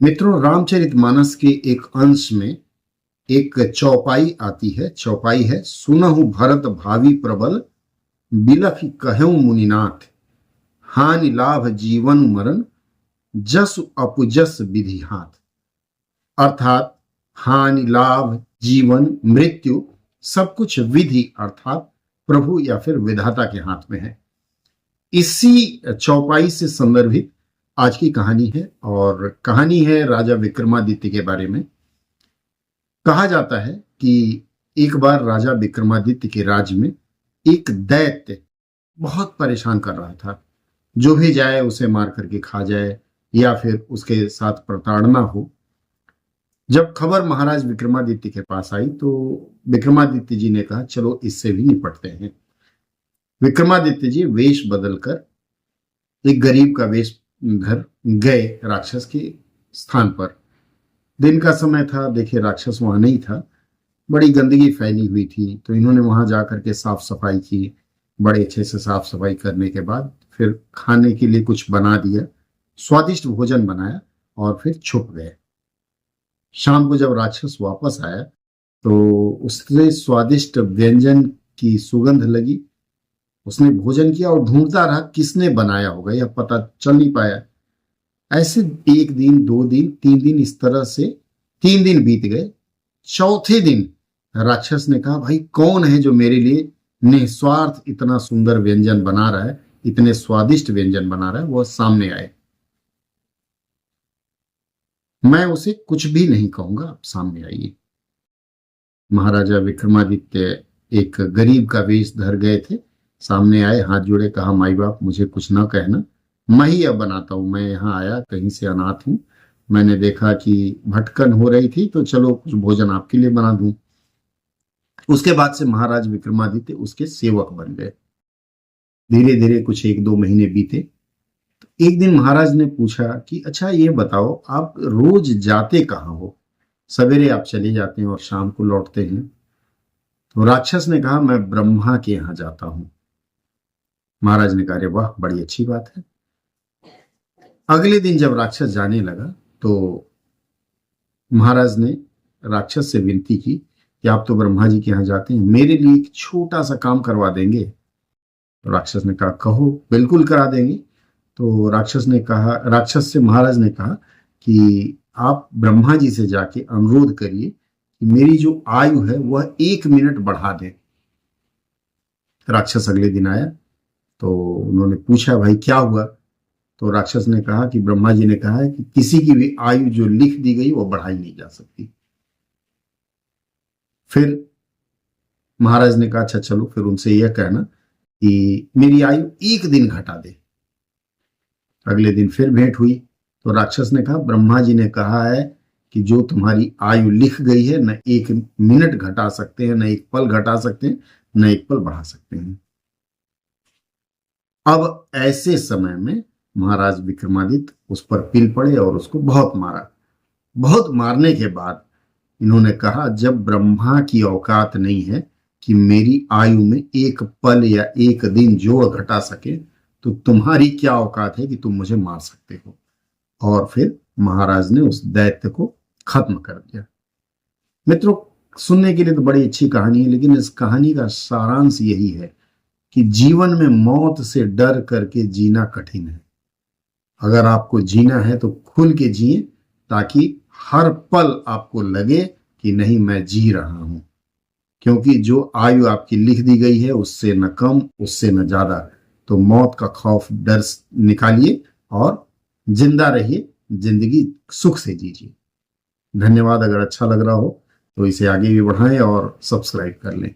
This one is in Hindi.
मित्रों, रामचरितमानस के एक अंश में एक चौपाई आती है। चौपाई है, सुनहु भरत भावी प्रबल, बिलखि कहेउ मुनिनाथ, हानि लाभ जीवन मरण, जस अपुजस विधि हाथ। अर्थात हानि लाभ जीवन मृत्यु सब कुछ विधि अर्थात प्रभु या फिर विधाता के हाथ में है। इसी चौपाई से संदर्भित आज की कहानी है और कहानी है राजा विक्रमादित्य के बारे में। कहा जाता है कि एक बार राजा विक्रमादित्य के राज्य में एक दैत्य बहुत परेशान कर रहा था। जो भी जाए उसे मार करके खा जाए या फिर उसके साथ प्रताड़ना हो। जब खबर महाराज विक्रमादित्य के पास आई तो विक्रमादित्य जी ने कहा, चलो इससे भी निपटते हैं। विक्रमादित्य जी वेश बदलकर एक गरीब का वेश घर गए राक्षस के स्थान पर। दिन का समय था, देखिए राक्षस वहां नहीं था, बड़ी गंदगी फैली हुई थी। तो इन्होंने वहां जाकर के साफ सफाई की। बड़े अच्छे से साफ सफाई करने के बाद फिर खाने के लिए कुछ बना दिया, स्वादिष्ट भोजन बनाया और फिर छुप गए। शाम को जब राक्षस वापस आया तो उससे स्वादिष्ट व्यंजन की सुगंध लगी। उसने भोजन किया और ढूंढता रहा किसने बनाया होगा, यह पता चल नहीं पाया। ऐसे एक दिन, दो दिन, तीन दिन, इस तरह से 3 दिन बीत गए। चौथे दिन राक्षस ने कहा, भाई कौन है जो मेरे लिए निस्वार्थ इतना सुंदर व्यंजन बना रहा है, इतने स्वादिष्ट व्यंजन बना रहा है, वह सामने आए। मैं उसे कुछ भी नहीं कहूंगा, आप सामने आइए। महाराजा विक्रमादित्य एक गरीब का वेश धर गए थे, सामने आए, हाथ जोड़े, कहा, माई बाप मुझे कुछ ना कहना, मैं ही अब बनाता हूं। मैं यहाँ आया, कहीं से अनाथ हूं, मैंने देखा कि भटकन हो रही थी तो चलो कुछ भोजन आपके लिए बना दूं। उसके बाद से महाराज विक्रमादित्य उसके सेवक बन गए। धीरे धीरे कुछ 1-2 महीने बीते। तो एक दिन महाराज ने पूछा कि अच्छा ये बताओ, आप रोज जाते कहाँ हो? सवेरे आप चले जाते हैं और शाम को लौटते हैं। तो राक्षस ने कहा, मैं ब्रह्मा के यहाँ जाता हूं। महाराज ने कहा, अरे वाह, बड़ी अच्छी बात है। अगले दिन जब राक्षस जाने लगा तो महाराज ने राक्षस से विनती की कि आप तो ब्रह्मा जी के यहाँ जाते हैं, मेरे लिए एक छोटा सा काम करवा देंगे? तो राक्षस ने कहा, कहो, बिल्कुल करा देंगे। तो राक्षस से महाराज ने कहा कि आप ब्रह्मा जी से जाके अनुरोध करिए कि मेरी जो आयु है वह 1 मिनट बढ़ा दें। राक्षस अगले दिन आया तो उन्होंने पूछा, भाई क्या हुआ? तो राक्षस ने कहा कि ब्रह्मा जी ने कहा है कि किसी की भी आयु जो लिख दी गई वो बढ़ाई नहीं जा सकती। फिर महाराज ने कहा, अच्छा चलो, फिर उनसे यह कहना कि मेरी आयु 1 दिन घटा दे। अगले दिन फिर भेंट हुई तो राक्षस ने कहा, ब्रह्मा जी ने कहा है कि जो तुम्हारी आयु लिख गई है, न 1 मिनट घटा सकते हैं, न 1 पल घटा सकते हैं, न 1 पल बढ़ा सकते हैं। अब ऐसे समय में महाराज विक्रमादित्य उस पर पिल पड़े और उसको बहुत मारा। बहुत मारने के बाद इन्होंने कहा, जब ब्रह्मा की औकात नहीं है कि मेरी आयु में 1 पल या 1 दिन जोड़ घटा सके, तो तुम्हारी क्या औकात है कि तुम मुझे मार सकते हो? और फिर महाराज ने उस दैत्य को खत्म कर दिया। मित्रों, सुनने के लिए तो बड़ी अच्छी कहानी है, लेकिन इस कहानी का सारांश यही है कि जीवन में मौत से डर करके जीना कठिन है। अगर आपको जीना है तो खुल के जिए, ताकि हर पल आपको लगे कि नहीं, मैं जी रहा हूं। क्योंकि जो आयु आपकी लिख दी गई है उससे न कम, उससे न ज्यादा। तो मौत का खौफ, डर निकालिए और जिंदा रहिए, जिंदगी सुख से जीजिए। धन्यवाद। अगर अच्छा लग रहा हो तो इसे आगे भी बढ़ाएं और सब्सक्राइब कर लें।